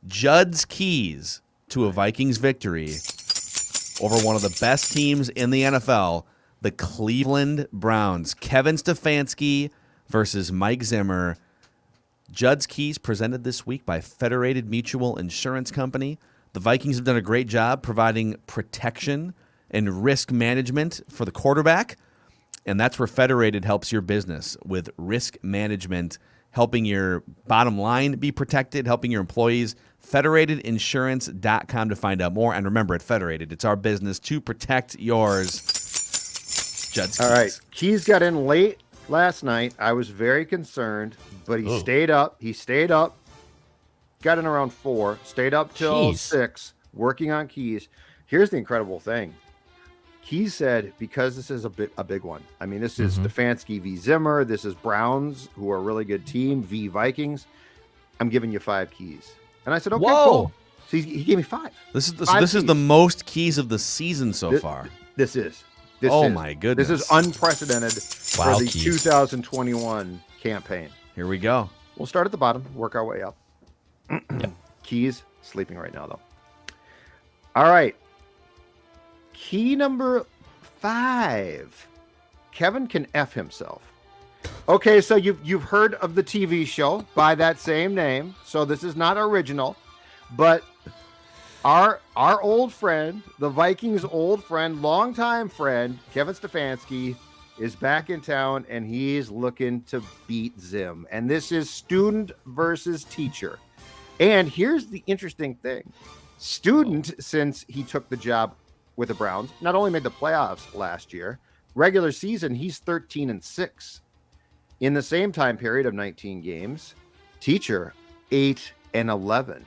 Judd's keys to a Vikings victory over one of the best teams in the NFL, the Cleveland Browns. Kevin Stefanski versus Mike Zimmer. Judd's keys presented this week by Federated Mutual Insurance Company. The Vikings have done a great job providing protection and risk management for the quarterback, and that's where Federated helps your business with risk management, helping your bottom line be protected, helping your employees. Federatedinsurance.com to find out more. And remember, at Federated, it's our business to protect yours. Judd's keys. All right. Keys got in late last night. I was very concerned, but he stayed up. Got in around 4, stayed up till 6, working on keys. Here's the incredible thing. Keys said, because this is a big one. I mean, this is Stefanski v. Zimmer. This is Browns, who are a really good team, v. Vikings. I'm giving you 5 keys. And I said, okay, cool. So he gave me 5. This is the most keys of the season so far. This is. My goodness. This is unprecedented for the 2021 campaign. Here we go. We'll start at the bottom, work our way up. Keys, sleeping right now, though. All right. Key number 5. Kevin can F himself. Okay, so you've heard of the TV show by that same name, so this is not original, but our old friend, the Vikings' old friend, longtime friend, Kevin Stefanski, is back in town, and he's looking to beat Zim. And this is student versus teacher. And here's the interesting thing. Student, since he took the job with the Browns, not only made the playoffs last year, regular season, he's 13-6. In the same time period of 19 games, teacher 8-11.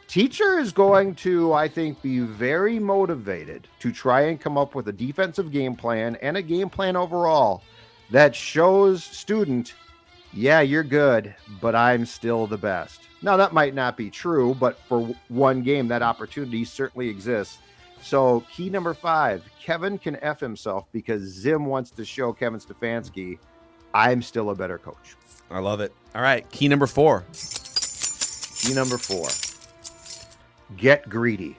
Teacher is going to, I think, be very motivated to try and come up with a defensive game plan and a game plan overall that shows student, yeah, you're good, but I'm still the best. Now, that might not be true, but for one game, that opportunity certainly exists. So key number 5, Kevin can F himself because Zim wants to show Kevin Stefanski, I'm still a better coach. I love it. All right, key number 4. Key number 4. Get greedy.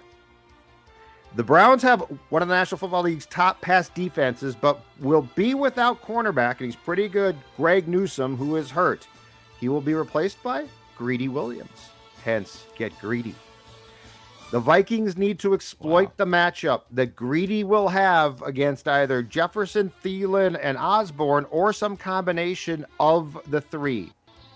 The Browns have one of the National Football League's top pass defenses, but will be without cornerback, and he's pretty good, Greg Newsome, who is hurt. He will be replaced by Greedy Williams. Hence, get greedy. The Vikings need to exploit the matchup that Greedy will have against either Jefferson, Thielen, and Osborne, or some combination of the 3.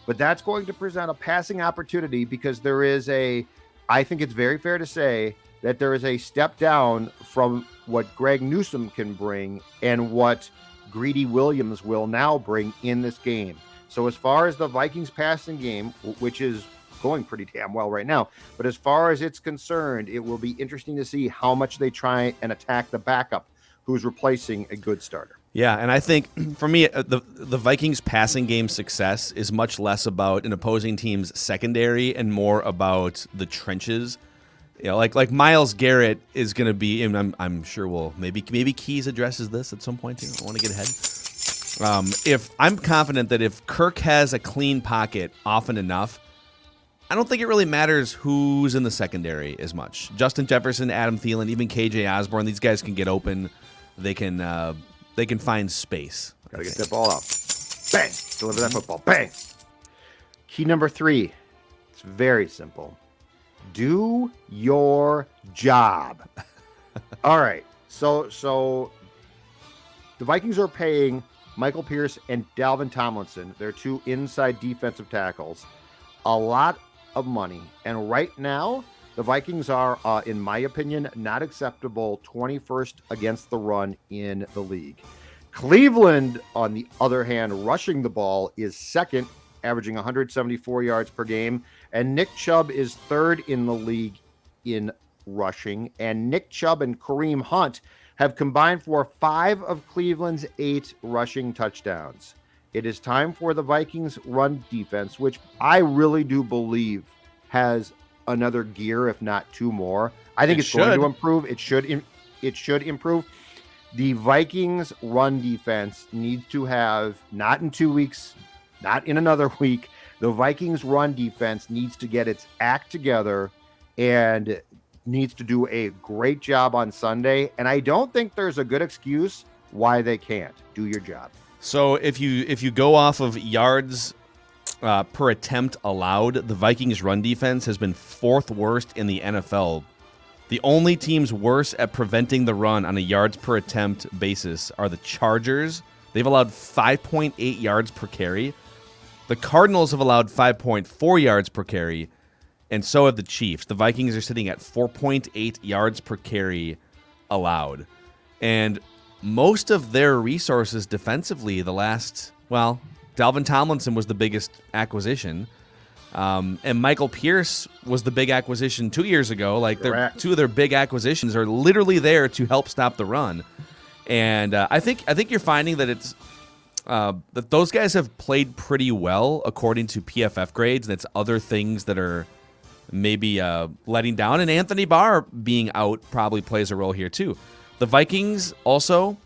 But that's going to present a passing opportunity because I think it's very fair to say that there is a step down from what Greg Newsome can bring and what Greedy Williams will now bring in this game. So as far as the Vikings passing game, which is going pretty damn well right now, but as far as it's concerned, it will be interesting to see how much they try and attack the backup who's replacing a good starter. Yeah, and I think for me, the Vikings passing game success is much less about an opposing team's secondary and more about the trenches. You know, like Myles Garrett is going to be, and I'm sure we'll maybe Keys addresses this at some point too. I want to get ahead. If I'm confident that if Kirk has a clean pocket often enough, I don't think it really matters who's in the secondary as much. Justin Jefferson, Adam Thielen, even KJ Osborne, these guys can get open. They can find space. Gotta get that ball out. Bang! Deliver that football. Bang! Key number 3. It's very simple. Do your job. All right. So the Vikings are paying Michael Pierce and Dalvin Tomlinson, their 2 inside defensive tackles, a lot of money. And right now, the Vikings are, in my opinion, not acceptable 21st against the run in the league. Cleveland, on the other hand, rushing the ball is second, averaging 174 yards per game. And Nick Chubb is 3rd in the league in rushing. And Nick Chubb and Kareem Hunt have combined for 5 of Cleveland's 8 rushing touchdowns. It is time for the Vikings run defense, which I really do believe has another gear, if not 2 more. I think it's going to improve. It should improve. The Vikings run defense needs to have, not in 2 weeks, not in another week. The Vikings run defense needs to get its act together and needs to do a great job on Sunday. And I don't think there's a good excuse why they can't do your job. So if you go off of yards per attempt allowed, the Vikings run defense has been 4th worst in the NFL. The only teams worse at preventing the run on a yards per attempt basis are the Chargers. They've allowed 5.8 yards per carry. The Cardinals have allowed 5.4 yards per carry, and so have the Chiefs. The Vikings are sitting at 4.8 yards per carry allowed. And most of their resources defensively Dalvin Tomlinson was the biggest acquisition. And Michael Pierce was the big acquisition 2 years ago. Like, two of their big acquisitions are literally there to help stop the run. And I think you're finding that it's that those guys have played pretty well according to PFF grades. And it's other things that are maybe letting down. And Anthony Barr being out probably plays a role here too. The Vikings also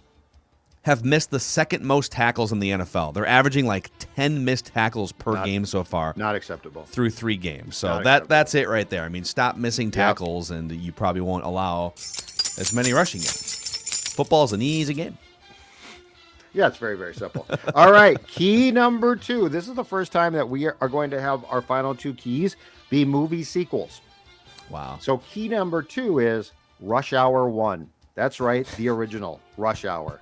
have missed the second most tackles in the NFL. They're averaging like 10 missed tackles per game so far. Not acceptable. Through 3 games. So that's it right there. I mean, stop missing tackles, and you probably won't allow as many rushing yards. Football's an easy game. Yeah, it's very, very simple. All right, key number 2. This is the first time that we are going to have our final 2 keys be movie sequels. Wow. So key number 2 is Rush Hour 1. That's right, the original Rush Hour.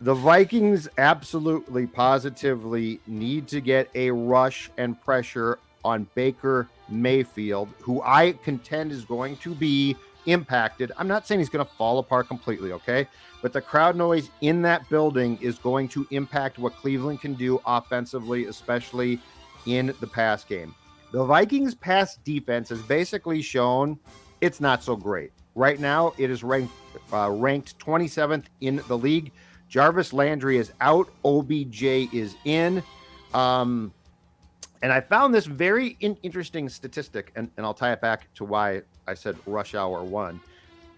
The Vikings absolutely, positively need to get a rush and pressure on Baker Mayfield, who I contend is going to be impacted. I'm not saying he's going to fall apart completely, okay? But the crowd noise in that building is going to impact what Cleveland can do offensively, especially in the pass game. The Vikings' pass defense has basically shown it's not so great. Right now, it is ranked 27th in the league. Jarvis Landry is out. OBJ is in. And I found this very interesting statistic, and I'll tie it back to why I said Rush Hour 1.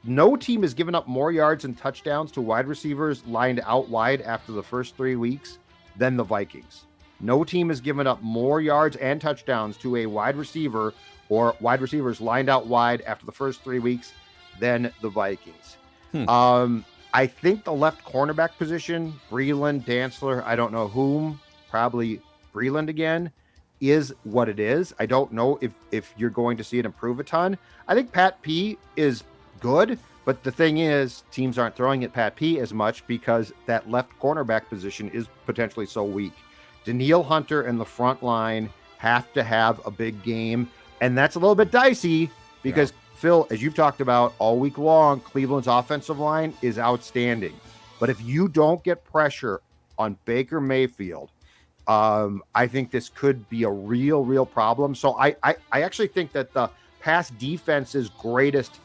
No team has given up more yards and touchdowns to wide receivers lined out wide after the first 3 weeks than the Vikings. No team has given up more yards and touchdowns to a wide receiver or wide receivers lined out wide after the first 3 weeks than the Vikings. I think the left cornerback position, Breeland, Dantzler, I don't know whom, probably Breeland again, is what it is. I don't know if you're going to see it improve a ton. I think Pat P is good, but the thing is, teams aren't throwing at Pat P as much because that left cornerback position is potentially so weak. Danielle Hunter and the front line have to have a big game, and that's a little bit dicey because Phil, as you've talked about all week long, Cleveland's offensive line is outstanding. But if you don't get pressure on Baker Mayfield, I think this could be a real problem. So I actually think that the pass defense's greatest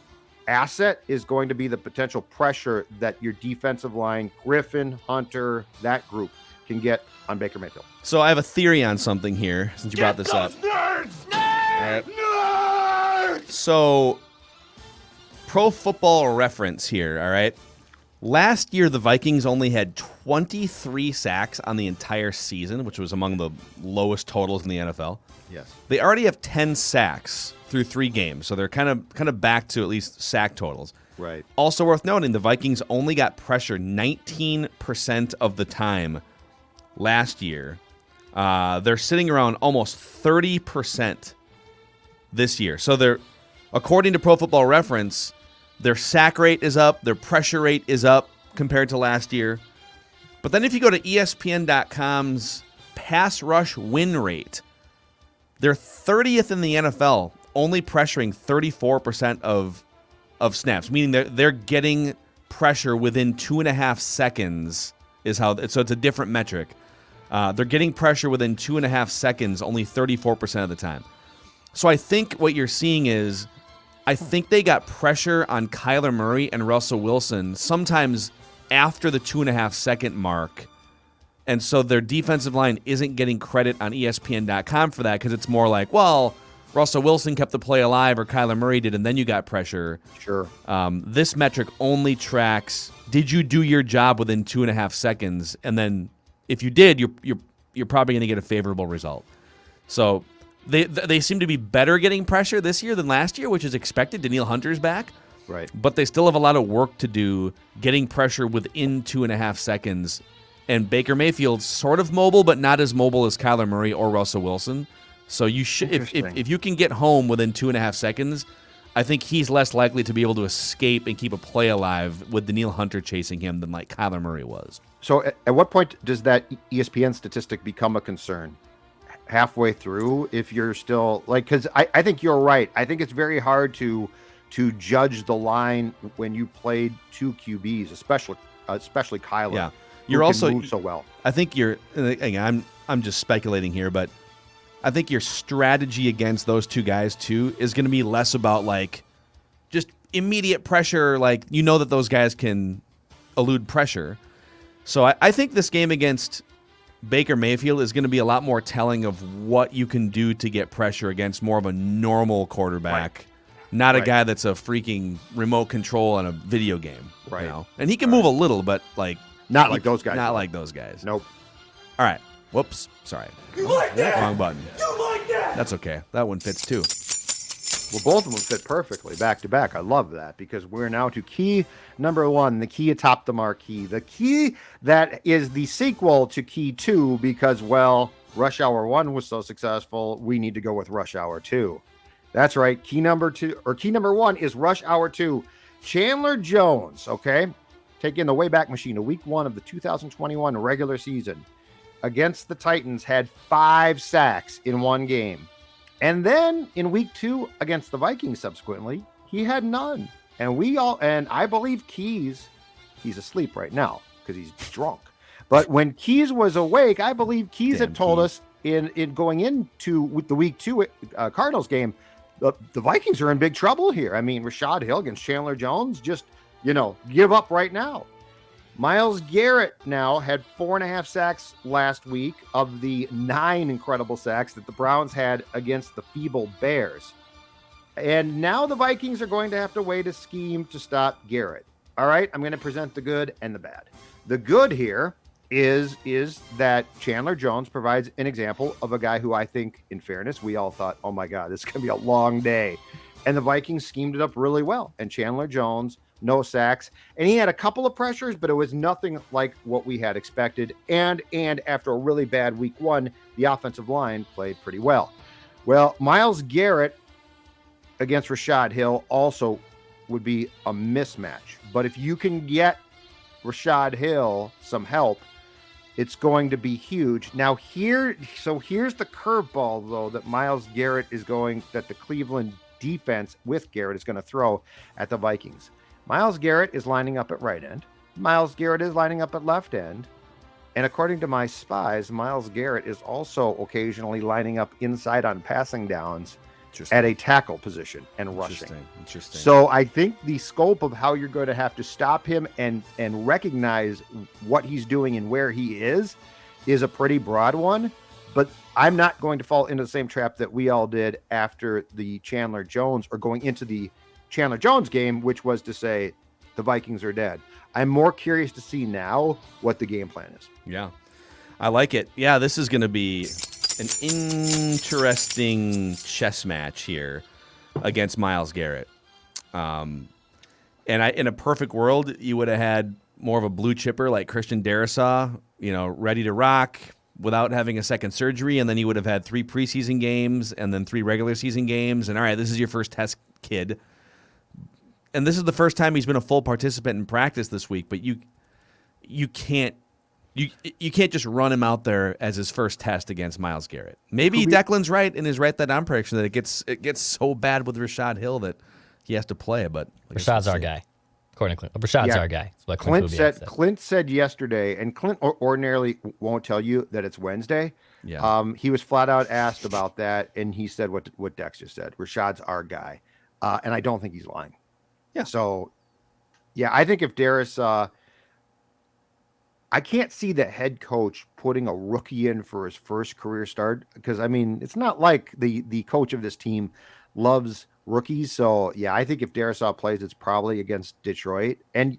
asset is going to be the potential pressure that your defensive line, Griffin, Hunter, that group can get on Baker Mayfield. So I have a theory on something here since you brought this up. Nerds! So, Pro Football Reference here, all right? Last year, the Vikings only had 23 sacks on the entire season, which was among the lowest totals in the NFL. Yes. They already have 10 sacks through 3 games, so they're kind of back to at least sack totals. Right. Also worth noting, the Vikings only got pressure 19% of the time last year. They're sitting around almost 30% this year. So they're, according to Pro Football Reference, their sack rate is up, their pressure rate is up compared to last year. But then if you go to ESPN.com's pass rush win rate, they're 30th in the NFL, only pressuring 34% of snaps, meaning they're getting pressure within 2.5 seconds is how. So it's a different metric. They're getting pressure within 2.5 seconds, only 34% of the time. So I think what you're seeing is, I think they got pressure on Kyler Murray and Russell Wilson sometimes after the 2.5 second mark. And so their defensive line isn't getting credit on ESPN.com for that because it's more like, well, Russell Wilson kept the play alive or Kyler Murray did, and then you got pressure. Sure. This metric only tracks, did you do your job within 2.5 seconds? And then if you did, you're probably going to get a favorable result. So they seem to be better getting pressure this year than last year, which is expected. Danielle Hunter's back. Right. But they still have a lot of work to do getting pressure within 2.5 seconds. And Baker Mayfield's sort of mobile, but not as mobile as Kyler Murray or Russell Wilson. So you should, if you can get home within 2.5 seconds, I think he's less likely to be able to escape and keep a play alive with Danielle Hunter chasing him than like Kyler Murray was. So at what point does that ESPN statistic become a concern? Halfway through, if you're still like, because I think you're right. I think it's very hard to judge the line when you played two QBs, especially Kyler. Yeah, you're also move so well. I think I'm just speculating here, but I think your strategy against those two guys too is going to be less about like just immediate pressure. Like that those guys can elude pressure. So I think this game against Baker Mayfield is going to be a lot more telling of what you can do to get pressure against more of a normal quarterback. Right. Not a guy that's a freaking remote control on a video game. Right. And he can move a little, but like not like those guys. Not like those guys. Nope. All right. Whoops. Sorry. You like that? Wrong button. You like that? That's okay. That one fits too. Well, both of them fit perfectly back to back. I love that because we're now to key number 1, the key atop the marquee, the key that is the sequel to key 2 because, well, Rush Hour 1 was so successful. We need to go with Rush Hour 2. That's right. Key number 1 is Rush Hour 2. Chandler Jones, okay, taking the Wayback Machine to week 1 of the 2021 regular season against the Titans, had 5 sacks in one game. And then in week 2 against the Vikings, subsequently, he had none. And I believe he's asleep right now because he's drunk. But when Keys was awake, I believe Keys had told us in going into the week 2 Cardinals game, the Vikings are in big trouble here. I mean, Rashad Hill against Chandler Jones, just, give up right now. Myles Garrett now had 4.5 sacks last week of the 9 incredible sacks that the Browns had against the feeble Bears. And now the Vikings are going to have to wait a scheme to stop Garrett. All right, I'm going to present the good and the bad. The good here is that Chandler Jones provides an example of a guy who I think, in fairness, we all thought, oh my God, this is going to be a long day. And the Vikings schemed it up really well. And Chandler Jones, no sacks. And he had a couple of pressures, but it was nothing like what we had expected. And after a really bad week 1, the offensive line played pretty well. Well, Myles Garrett against Rashad Hill also would be a mismatch. But if you can get Rashad Hill some help, it's going to be huge. Now here's the curveball though that Myles Garrett that the Cleveland defense with Garrett is going to throw at the Vikings. Myles Garrett is lining up at right end. Myles Garrett is lining up at left end. And according to my spies, Myles Garrett is also occasionally lining up inside on passing downs at a tackle position and rushing. Interesting. So I think the scope of how you're going to have to stop him and recognize what he's doing and where he is a pretty broad one. But I'm not going to fall into the same trap that we all did after the Chandler Jones or going into the Chandler Jones game, which was to say the Vikings are dead. I'm more curious to see now what the game plan is. Yeah, I like it. Yeah, this is going to be an interesting chess match here against Myles Garrett. And in a perfect world, you would have had more of a blue chipper like Christian Darrisaw, ready to rock without having a second surgery, and then you would have had 3 preseason games and then 3 regular season games. And all right, this is your first test kid. And this is the first time he's been a full participant in practice this week, but you can't just run him out there as his first test against Myles Garrett. Maybe Declan's right in his write that down prediction that it gets so bad with Rashad Hill that he has to play. But Rashad's our guy, according to Clint. Rashad's our guy. That's what Clint said yesterday, and Clint ordinarily won't tell you that it's Wednesday. Yeah. He was flat out asked about that, and he said what Dex just said. Rashad's our guy, and I don't think he's lying. Yeah. So, I think if Darrisaw, I can't see the head coach putting a rookie in for his first career start because, I mean, it's not like the coach of this team loves rookies. So, I think if Darrisaw plays, it's probably against Detroit. And,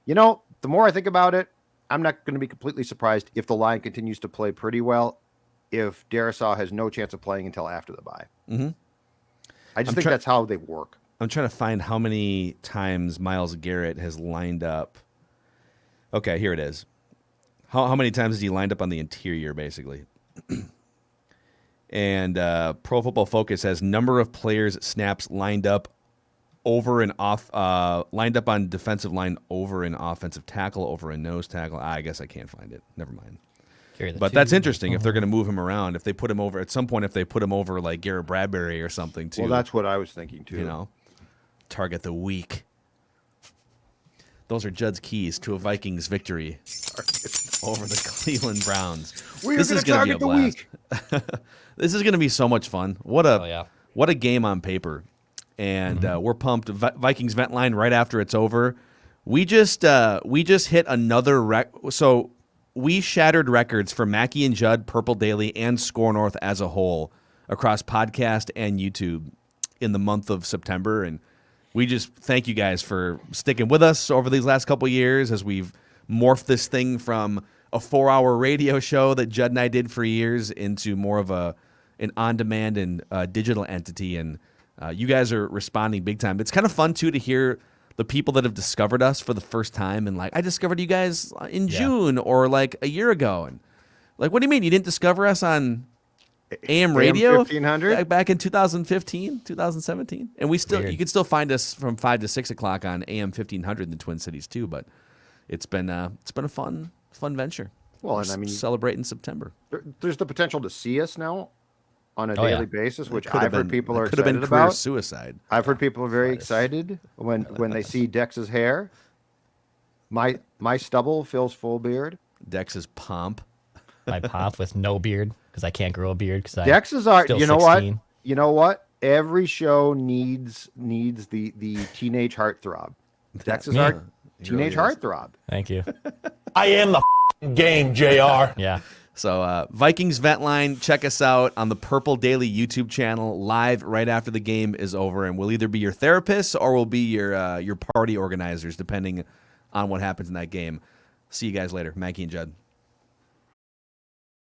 the more I think about it, I'm not going to be completely surprised if the line continues to play pretty well. if Darisaw has no chance of playing until after the bye. Mm-hmm. I just think that's how they work. I'm trying to find how many times Myles Garrett has lined up. Okay, here it is. How many times has he lined up on the interior, basically? And Pro Football Focus has number of players snaps lined up over and off, lined up on defensive line over an offensive tackle, over a nose tackle. I guess I can't find it. Never mind. But that's interesting if they're going to move him around. If they put him over at some point, if they put him over like Garrett Bradbury or something too. Well, that's what I was thinking too. You know, target the weak. Those are Judd's keys to a Vikings victory over the Cleveland Browns. This is going to be a blast. This is going to be so much fun. What a game on paper. And we're pumped. Vikings vent line right after it's over. We just hit another so we shattered records for Mackey and Judd, Purple Daily, and Score North as a whole across podcast and YouTube in the month of September. And we just thank you guys for sticking with us over these last couple of years as we've morphed this thing from a 4-hour radio show that Judd and I did for years into more of an on-demand and digital entity. And you guys are responding big time. It's kind of fun, too, to hear the people that have discovered us for the first time. And, like, I discovered you guys in June or, like, a year ago. And, like, what do you mean? You didn't discover us on AM radio 1500 back in 2015, 2017? And you can still find us from 5 to 6 o'clock on AM 1500 in the Twin Cities, too. But it's been a fun venture. Well, and I mean, celebrate in September. There's the potential to see us now on a daily basis, which I've heard people are excited about. Could have been career suicide. I've heard people are very excited when they see Dex's hair. My stubble fills full beard. Dex's pomp. My pomp with no beard because I can't grow a beard because Dex's art. You know 16. What? You know what? Every show needs the teenage heartthrob. Dex's art. Teenage heartthrob. Thank you. I am the game, JR. Yeah. So Vikings Vent Line, check us out on the Purple Daily YouTube channel live right after the game is over, and we'll either be your therapists or we'll be your party organizers, depending on what happens in that game. See you guys later. Mackey and Judd.